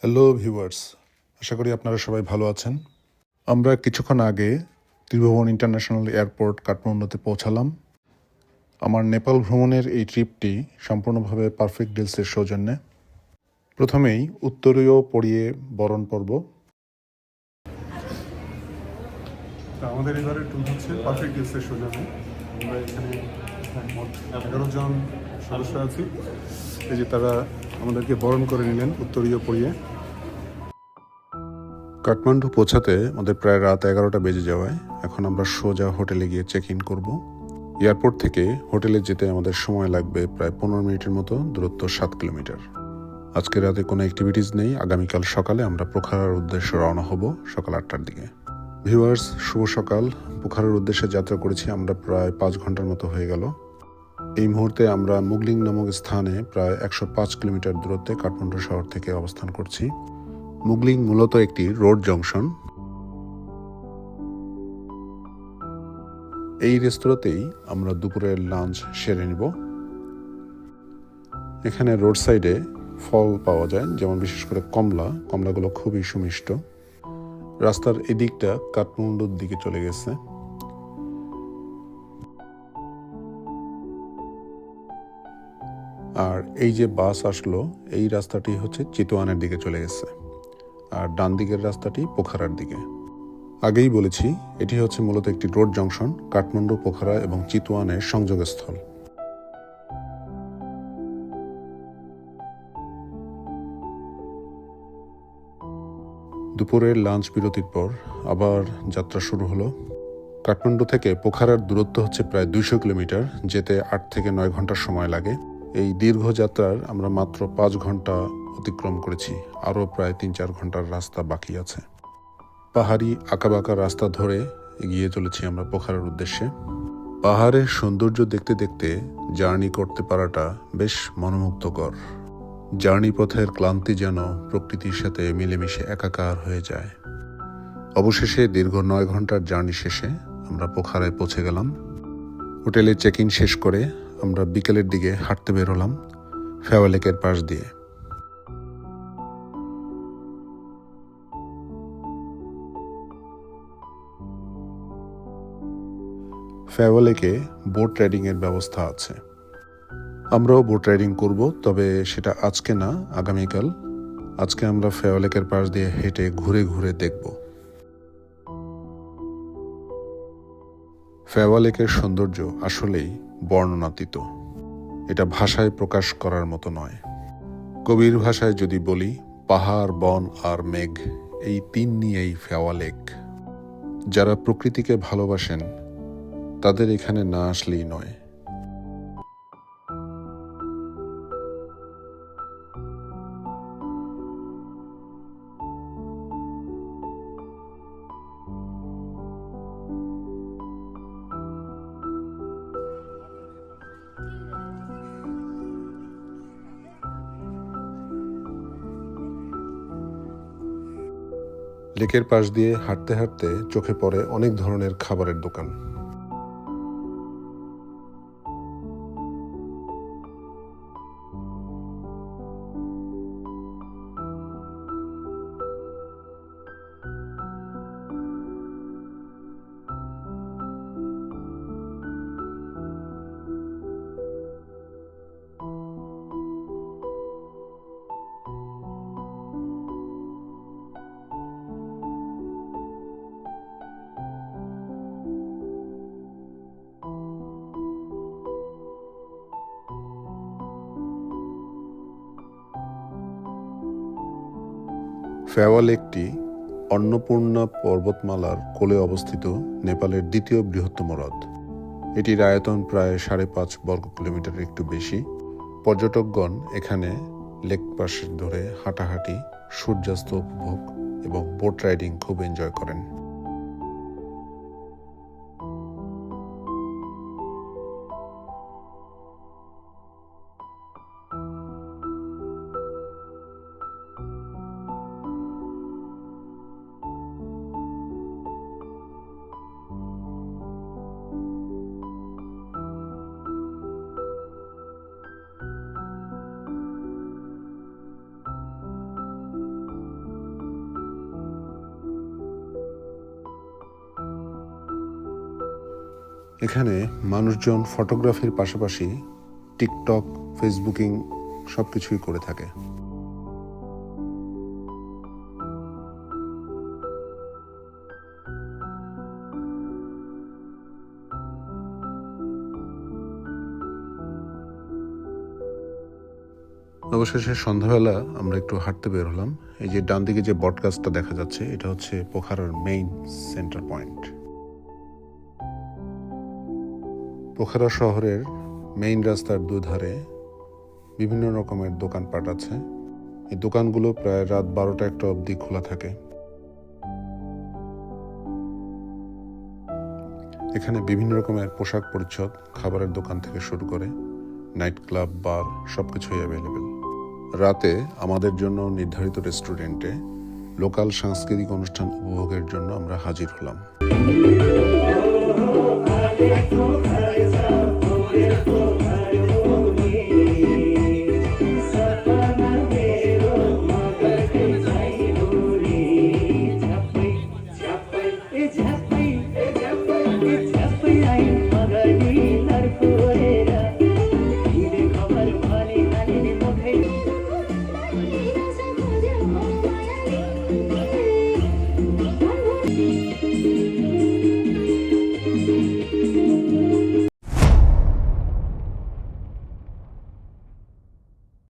Hello viewers, আশা করি আপনারা সবাই ভালো আছেন। আমরা কিছুক্ষণ আগে ত্রিভুবন ইন্টারন্যাশনাল এয়ারপোর্ট কাঠমান্ডুতে পৌঁছালাম। আমার নেপাল ভ্রমণের এই ট্রিপটি সম্পূর্ণভাবে পারফেক্ট ডিলসের সৌজন্যে। প্রথমেই উত্তরীয় পড়িয়ে বরণ পর্ব। আমাদের এবারে ট্যুর হচ্ছে পারফেক্ট ডিলসের সৌজন্যে। আমরা এখানে মোট 11 জন সদস্য আছি। এই যে তারা আমাদেরকে বরণ করে নিলেন উত্তরীয় পড়িয়ে। কাঠমান্ডু পৌঁছাতে আমাদের প্রায় রাত 11টা বেজে যাওয়ায় এখন আমরা সোজা হোটেলে গিয়ে চেক ইন করব। এয়ারপোর্ট থেকে হোটেলে যেতে আমাদের সময় লাগবে প্রায় 15 মিনিটের মতো, দূরত্ব 7 কিলোমিটার। আজকে রাতে কোনো অ্যাক্টিভিটিস নেই। আগামীকাল সকালে আমরা পোখারার উদ্দেশ্যে রওনা হব সকাল 8টার দিকে। ভিউয়ার্স, শুভ সকাল। পোখারার উদ্দেশ্যে যাত্রা করেছি আমরা প্রায় 5 ঘন্টার মতো হয়ে গেল। এই মুহূর্তে আমরা মুগলিং নামক স্থানে প্রায় 105 কিলোমিটার দূরত্বে কাঠমান্ডু শহর থেকে অবস্থান করছি। মুগলিং মূলত একটি রোড জংশন। এই রেস্তোরাঁতেই আমরা দুপুরের লাঞ্চ সেরে নিব। এখানে রোড সাইডে ফল পাওয়া যায়, যেমন বিশেষ করে কমলাগুলো খুবই সুমিষ্ট। রাস্তার এদিকটা কাঠমান্ডুর দিকে চলে গেছে। আর এই যে বাস আসলো, এই রাস্তাটি হচ্ছে চিতোয়ানের দিকে চলে গেছে, আর ডান দিকের রাস্তাটি পোখারার দিকে। আগেই বলেছি, এটি হচ্ছে মূলত একটি রোড জংশন, কাঠমান্ডু, পোখারা এবং চিতোয়ানের সংযোগস্থল। দুপুরের লাঞ্চ বিরতির পর আবার যাত্রা শুরু হলো। কাঠমান্ডু থেকে পোখারার দূরত্ব হচ্ছে প্রায় 200 কিলোমিটার, যেতে 8 থেকে 9 ঘন্টার সময় লাগে। এই দীর্ঘ যাত্রার আমরা মাত্র 5 ঘন্টা অতিক্রম করেছি, আরও প্রায় 3-4 ঘন্টার রাস্তা বাকি আছে। পাহাড়ি আঁকাবাঁকা রাস্তা ধরে এগিয়ে চলেছি আমরা পোখারার উদ্দেশ্যে। পাহাড়ের সৌন্দর্য দেখতে দেখতে জার্নি করতে পারাটা বেশ মনোমুগ্ধকর। জার্নি পথের ক্লান্তি যেন প্রকৃতির সাথে মিলেমিশে একাকার হয়ে যায়। অবশেষে দীর্ঘ 9 ঘন্টার জার্নি শেষে আমরা পোখারায় পৌঁছে গেলাম। হোটেলে চেক ইন শেষ করে আমরা বিকেলের দিকে হাঁটতে বের হলাম ফেওয়া লেকের পাশ দিয়ে। ফেওয়া লেকে বোট রাইডিং এর ব্যবস্থা আছে। আমরাও বোট রাইডিং করব, তবে সেটা আজকে না, আগামীকাল। আজকে আমরা ফেওয়া লেকের পাশ দিয়ে হেঁটে ঘুরে ঘুরে দেখব। ফেওয়া লেকের সৌন্দর্য আসলেই বর্ণনাতীত। এটা ভাষায় প্রকাশ করার মতো নয়। কবির ভাষায় যদি বলি, পাহাড়, বন আর মেঘ, এই 3 নিয়েই ফেওয়া লেক। যারা প্রকৃতিকে ভালোবাসেন তাদের এখানে না আসলেই নয়। লেকের পাশ দিয়ে হাঁটতে হাঁটতে চোখে পড়ে অনেক ধরনের খাবারের দোকান। ফেওয়া লেকটি অন্নপূর্ণা পর্বতমালার কোলে অবস্থিত নেপালের দ্বিতীয় বৃহত্তম হ্রদ। এটির আয়তন প্রায় 5.5 বর্গ কিলোমিটারের একটু বেশি। পর্যটকগণ এখানে লেক পাশ ধরে হাঁটাহাঁটি, সূর্যাস্ত উপভোগ এবং বোট রাইডিং খুব এনজয় করেন। এখানে মানুষজন ফটোগ্রাফির পাশাপাশি টিকটক, ফেসবুকিং সব কিছুই করে থাকে। অবশেষে সন্ধ্যাবেলা আমরা একটু হাঁটতে বের হলাম। এই যে ডান দিকে যে বটগাছটা দেখা যাচ্ছে, এটা হচ্ছে পোখারার মেইন সেন্টার পয়েন্ট। পোখারা শহরের মেইন রাস্তার দুধারে বিভিন্ন রকমের দোকানপাট আছে। এই দোকানগুলো প্রায় রাত 12টা-1টা অবধি খোলা থাকে। এখানে বিভিন্ন রকমের পোশাক পরিচ্ছদ, খাবারের দোকান থেকে শুরু করে নাইট ক্লাব, বার সবকিছুই অ্যাভেলেবেল। রাতে আমাদের জন্য নির্ধারিত রেস্টুরেন্টে লোকাল সাংস্কৃতিক অনুষ্ঠান উপভোগের জন্য আমরা হাজির হলাম।